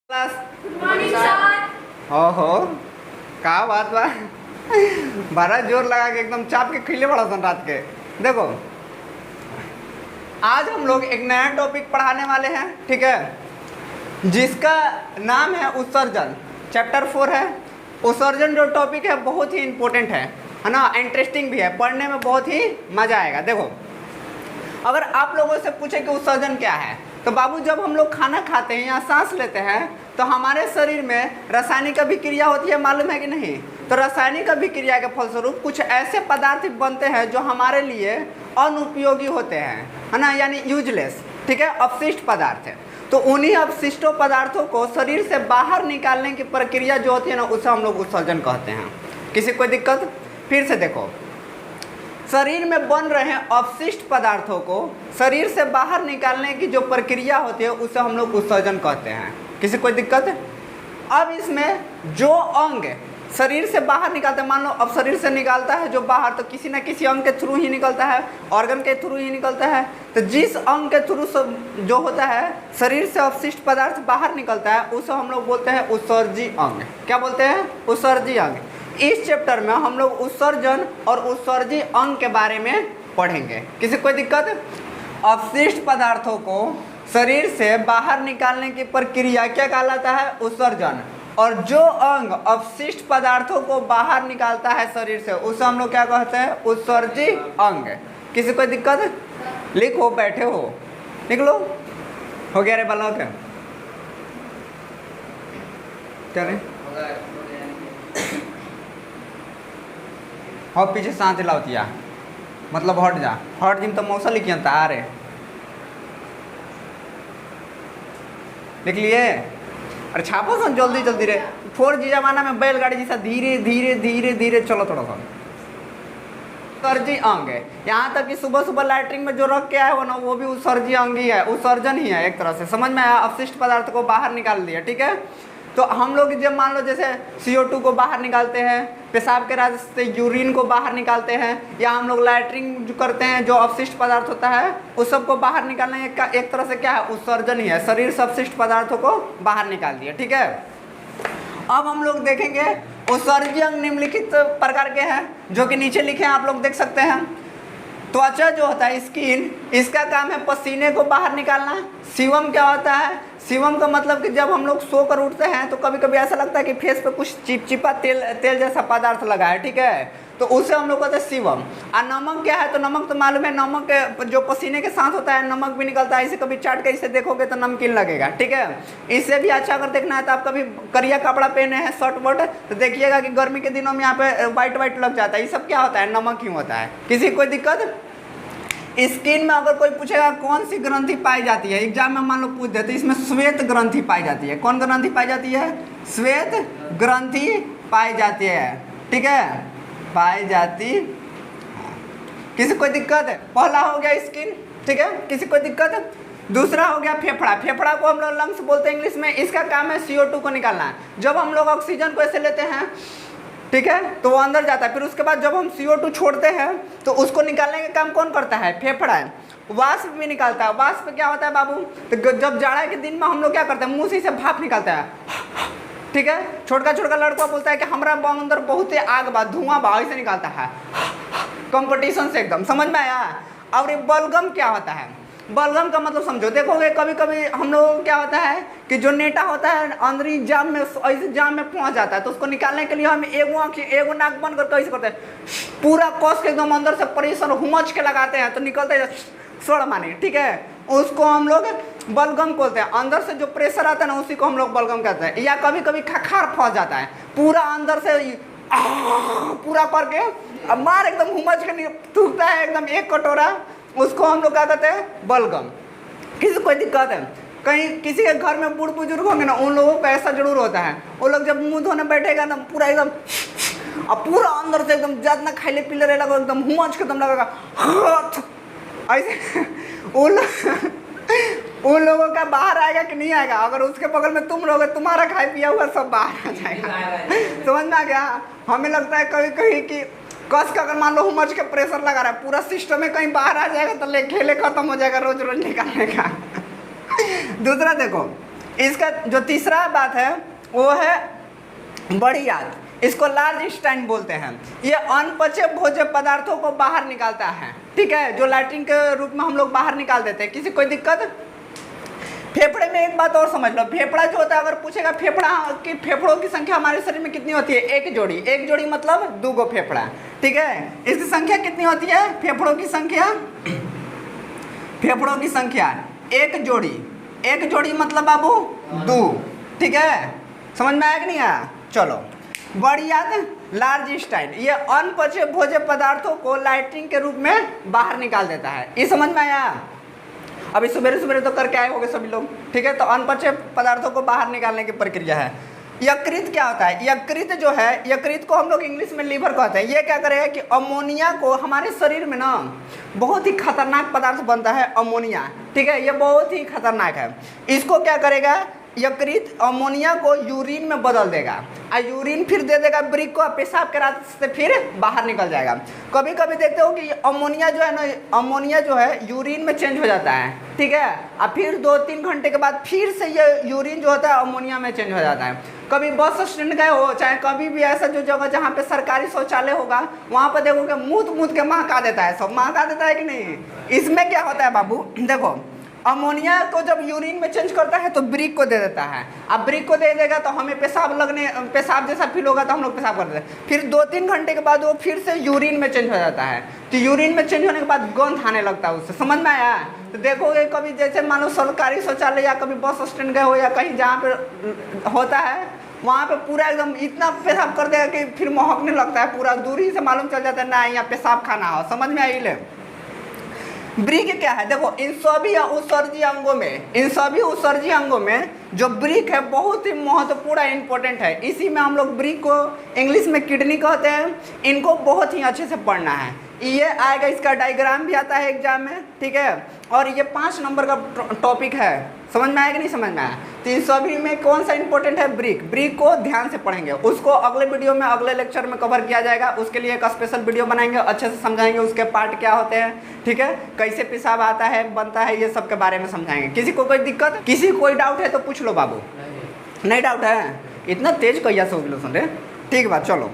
Class morning sir. ओहो का बात बा बड़ा जोर लगा के एकदम चाप के खिले बड़ा सन रात के। देखो आज हम लोग एक नया टॉपिक पढ़ाने वाले हैं, ठीक है, जिसका नाम है उत्सर्जन। चैप्टर 4 है। उत्सर्जन जो टॉपिक है बहुत ही इम्पोर्टेंट है ना, इंटरेस्टिंग भी है, पढ़ने में बहुत ही मज़ा आएगा। देखो अगर आप लोगों से पूछे कि उत्सर्जन क्या है तो बाबू जब हम लोग खाना खाते हैं या सांस लेते हैं तो हमारे शरीर में रासायनिक अभिक्रिया होती है, मालूम है कि नहीं? तो रासायनिक अभिक्रिया के फलस्वरूप कुछ ऐसे पदार्थ बनते हैं जो हमारे लिए अनुपयोगी होते हैं, है ना, यानी यूजलेस, ठीक है, अपशिष्ट पदार्थ है। तो उन्हीं अपशिष्टों पदार्थों को शरीर से बाहर निकालने की प्रक्रिया जो होती है ना, उसे हम लोग उत्सर्जन कहते हैं। किसी कोई दिक्कत? फिर से देखो, शरीर में बन रहे अपशिष्ट पदार्थों को शरीर से बाहर निकालने की जो प्रक्रिया होती है उसे हम लोग उत्सर्जन कहते हैं। किसी कोई दिक्कत? अब इसमें जो अंग शरीर से बाहर निकालते हैं, मान लो अब शरीर से निकालता है जो बाहर, तो किसी न किसी अंग के थ्रू ही निकलता है, ऑर्गन के थ्रू ही निकलता है। तो जिस अंग के थ्रू जो होता है शरीर से अपशिष्ट पदार्थ बाहर निकलता है उसे हम लोग बोलते हैं उत्सर्जी अंग। क्या बोलते हैं? उत्सर्जी अंग। इस चैप्टर में हम लोग उत्सर्जन और उत्सर्जी अंग के बारे में पढ़ेंगे। किसी कोई दिक्कत? अपशिष्ट पदार्थों को शरीर से बाहर निकालने की प्रक्रिया क्या कहलाता है? उत्सर्जन। और जो अंग अपशिष्ट पदार्थों को बाहर निकालता है शरीर से उसे हम लोग क्या कहते हैं? उत्सर्जी अंग। किसी कोई दिक्कत? लिखो, बैठे हो, निकलो। हो गया रे बालक? क्या रे? हाँ, पीछे सांस लाओतिया, मतलब हट जा, हट जिम तो मौसा लिखिए आ रे, लिख लिए? अरे छापो सन जल्दी जल्दी रे। 4G जमाना में बैलगाड़ी जैसा धीरे धीरे धीरे धीरे चलो थोड़ा सा। उत्सर्जी अंग है। यहाँ तक कि सुबह सुबह लैट्रिन में जो रख के आया हो ना वो भी उत्सर्जी अंग ही है, उत्सर्जन ही है एक तरह से। समझ में आया? अपशिष्ट पदार्थ को बाहर निकाल दिया, ठीक है। तो हम लोग जब मान लो जैसे CO2 को बाहर निकालते हैं, पेशाब के रास्ते यूरिन को बाहर निकालते हैं, या हम लोग लैट्रिन जो करते हैं जो अपशिष्ट पदार्थ होता है उस सब को बाहर निकालने का एक तरह से क्या है? उत्सर्जन ही है। शरीर से अपशिष्ट पदार्थों को बाहर निकाल दिया, ठीक है। अब हम लोग देखेंगे उत्सर्जी अंग निम्नलिखित प्रकार के हैं जो कि नीचे लिखे हैं, आप लोग देख सकते हैं। त्वचा जो होता है, स्किन, इसका काम है पसीने को बाहर निकालना। सीवम क्या होता है? सीवम का मतलब कि जब हम लोग सोकर उठते हैं तो कभी कभी ऐसा लगता है कि फेस पे कुछ चिपचिपा तेल जैसा पदार्थ लगा है, ठीक है, तो उसे हम लोग कहते हैं सीवम। और नमक क्या है? तो नमक तो मालूम है, नमक जो पसीने के साथ होता है नमक भी निकलता है, इसे कभी चाट के इसे देखोगे तो नमकीन लगेगा, ठीक है। इससे भी अच्छा अगर देखना है तो आप कभी करिया कपड़ा पहने हैं, शर्ट वर्ट, तो देखिएगा कि गर्मी के दिनों में यहाँ पे वाइट वाइट लग जाता है। ये सब क्या होता है? नमक ही होता है। किसी कोई दिक्कत? स्किन में अगर कोई पूछेगा कौन सी ग्रंथि पाई जाती है, एग्जाम में मान लो पूछ देते, इसमें श्वेत ग्रंथि पाई जाती है। कौन ग्रंथि पाई जाती है? श्वेत ग्रंथि पाई जाती है, ठीक है, पाई जाती। किसी कोई दिक्कत है? पहला हो गया स्किन, ठीक है, किसी कोई दिक्कत? दूसरा हो गया फेफड़ा। फेफड़ा को हम लोग लंग्स बोलते हैं इंग्लिश में। इसका काम है CO2 को निकालना। जब हम लोग ऑक्सीजन को ऐसे लेते हैं, ठीक है, तो वो अंदर जाता है, फिर उसके बाद जब हम CO2 छोड़ते हैं तो उसको निकालने का काम कौन करता है? फेफड़ा है। वाष्प भी निकालता है। वाष्प क्या होता है बाबू? तो जब जाड़ा के दिन में हम लोग क्या करते हैं? मुंह से भाप निकालता है, ठीक है। छोटका छोटका लड़का बोलता है कि हमारा अंदर बहुत ही आग बा, धुआं बा, ऐसे निकालता है कंपटीशन से एकदम। समझ में आया? और ये बलगम क्या होता है? बलगम का मतलब समझो, देखोगे कभी कभी हम लोग क्या होता है कि जो नेटा होता है अंदरी जाम में, ऐसे जाम में पहुंच जाता है, तो उसको निकालने के लिए हम एगो नाक बंद कर कैसे करते हैं? पूरा कस के एकदम अंदर से प्रेशर हुमच के लगाते हैं तो निकलते हैं स्वर माने, ठीक है, उसको हम लोग बलगम बोलते हैं। अंदर से जो प्रेशर आता है ना उसी को हम लोग बलगम कहते हैं। या कभी कभी खखार फंस जाता है, पूरा अंदर से पूरा करके अब मार एकदम हुमच के थूकता है एकदम एक कटोरा, उसको हम लोग क्या कहते हैं? बलगम। किसी कोई दिक्कत है? कहीं किसी के घर में बूढ़ बुजुर्ग होंगे ना, उन लोगों का ऐसा जरूर होता है, वो लोग जब मुंह धोने बैठेगा ना पूरा एकदम अब पूरा अंदर से एकदम जितना खाइले पीले रहेगा एकदम हुमच के दम लगेगा ऐसे। उन लोगों का बाहर आएगा कि नहीं आएगा? अगर उसके बगल में तुम लोग, तुम्हारा खाए पिया हुआ सब बाहर आ जाएगा। समझ में आ गया? हमें लगता है कभी कहीं कि कस का अगर मान लो हुमच के प्रेशर लगा रहा है, पूरा सिस्टम में कहीं बाहर आ जाएगा तो खेले खत्म हो जाएगा रोज रोज निकालने का। दूसरा देखो, इसका जो तीसरा बात है वो है बड़ी आंत, इसको लार्ज इंटेस्टाइन बोलते हैं। ये अनपचे भोज्य पदार्थों को बाहर निकालता है, ठीक है, जो लैट्रिन के रूप में हम लोग बाहर निकाल देते हैं। किसी कोई दिक्कत? फेफड़े में एक बात और समझ लो, फेफड़ा जो होता है, अगर पूछेगा फेफड़ा की फेफड़ों की संख्या हमारे शरीर में कितनी होती है? एक जोड़ी। एक जोड़ी मतलब 2 गो फेफड़ा, ठीक है। इसकी संख्या कितनी होती है? फेफड़ों की संख्या, फेफड़ों की संख्या एक जोड़ी। एक जोड़ी मतलब बाबू 2, ठीक है। समझ में आया कि नहीं आया? चलो, बड़ी आंत, लार्ज इंटेस्टाइन, ये अनपचे भोज्य पदार्थों को लैट्रिन के रूप में बाहर निकाल देता है। ये समझ में आया? अभी सवेरे सवेरे तो करके आए होंगे सभी लोग, ठीक है। तो अनपचे पदार्थों को बाहर निकालने की प्रक्रिया है। यकृत क्या होता है? यकृत जो है, यकृत को हम लोग इंग्लिश में लीवर कहते हैं। ये क्या करेगा कि अमोनिया को, हमारे शरीर में ना बहुत ही खतरनाक पदार्थ बनता है अमोनिया, ठीक है, ये बहुत ही खतरनाक है। इसको क्या करेगा? यकृत अमोनिया को यूरिन में बदल देगा, और यूरिन फिर दे देगा ब्रिक को, पेशाब के रास्ते फिर बाहर निकल जाएगा। कभी कभी देखते हो कि अमोनिया जो है ना, अमोनिया जो है यूरिन में चेंज हो जाता है, ठीक है, और फिर 2-3 घंटे के बाद फिर से ये यूरिन जो होता है अमोनिया में चेंज हो जाता है। कभी बस स्टैंड गए हो, चाहे कभी भी ऐसा जो जगह जहाँ पे सरकारी शौचालय होगा, वहाँ पर देखोगे मूत के महका देता है, सब महका देता है कि नहीं? इसमें क्या होता है बाबू, देखो, अमोनिया को जब यूरिन में चेंज करता है तो ब्रिक को दे देता है। अब ब्रिक को दे देगा तो हमें पेशाब जैसा फील होगा, तो हम लोग पेशाब कर देते हैं। फिर 2-3 घंटे के बाद वो फिर से यूरिन में चेंज हो जाता है। तो यूरिन में चेंज होने के बाद गंध आने लगता है उससे। समझ में आया? तो देखोगे कभी जैसे मानो सरकारी शौचालय या कभी बस स्टैंड गए हो या कहीं जहाँ पे होता है, वहाँ पे पूरा एकदम इतना पेशाब कर देगा कि फिर महकने लगता है, पूरा दूर ही से मालूम चल जाता है ना यहाँ पेशाब खाना हो। समझ में आई? ले, ब्रिक क्या है? देखो, इन सभी उत्सर्जी अंगों में, इन सभी उत्सर्जी अंगों में जो ब्रिक है बहुत ही महत्वपूर्ण इंपॉर्टेंट है। इसी में हम लोग ब्रिक को इंग्लिश में किडनी कहते हैं। इनको बहुत ही अच्छे से पढ़ना है। ये आएगा, इसका डायग्राम भी आता है एग्जाम में, ठीक है। और ये 5 नंबर का टॉपिक है। समझ में आया कि नहीं समझ में आया? तो इन सभी में कौन सा इंपॉर्टेंट है? ब्रिक। ब्रिक को ध्यान से पढ़ेंगे, उसको अगले वीडियो में, अगले लेक्चर में कवर किया जाएगा। उसके लिए एक स्पेशल वीडियो बनाएंगे, अच्छे से समझाएंगे उसके पार्ट क्या होते हैं, ठीक है, कैसे पेशाब आता है, बनता है, ये सब के बारे में समझाएंगे। किसी को कोई दिक्कत, किसी कोई डाउट है तो पूछ लो बाबू। नहीं डाउट है? इतना तेज कैया से हो गए सुन रहे? ठीक बात, चलो।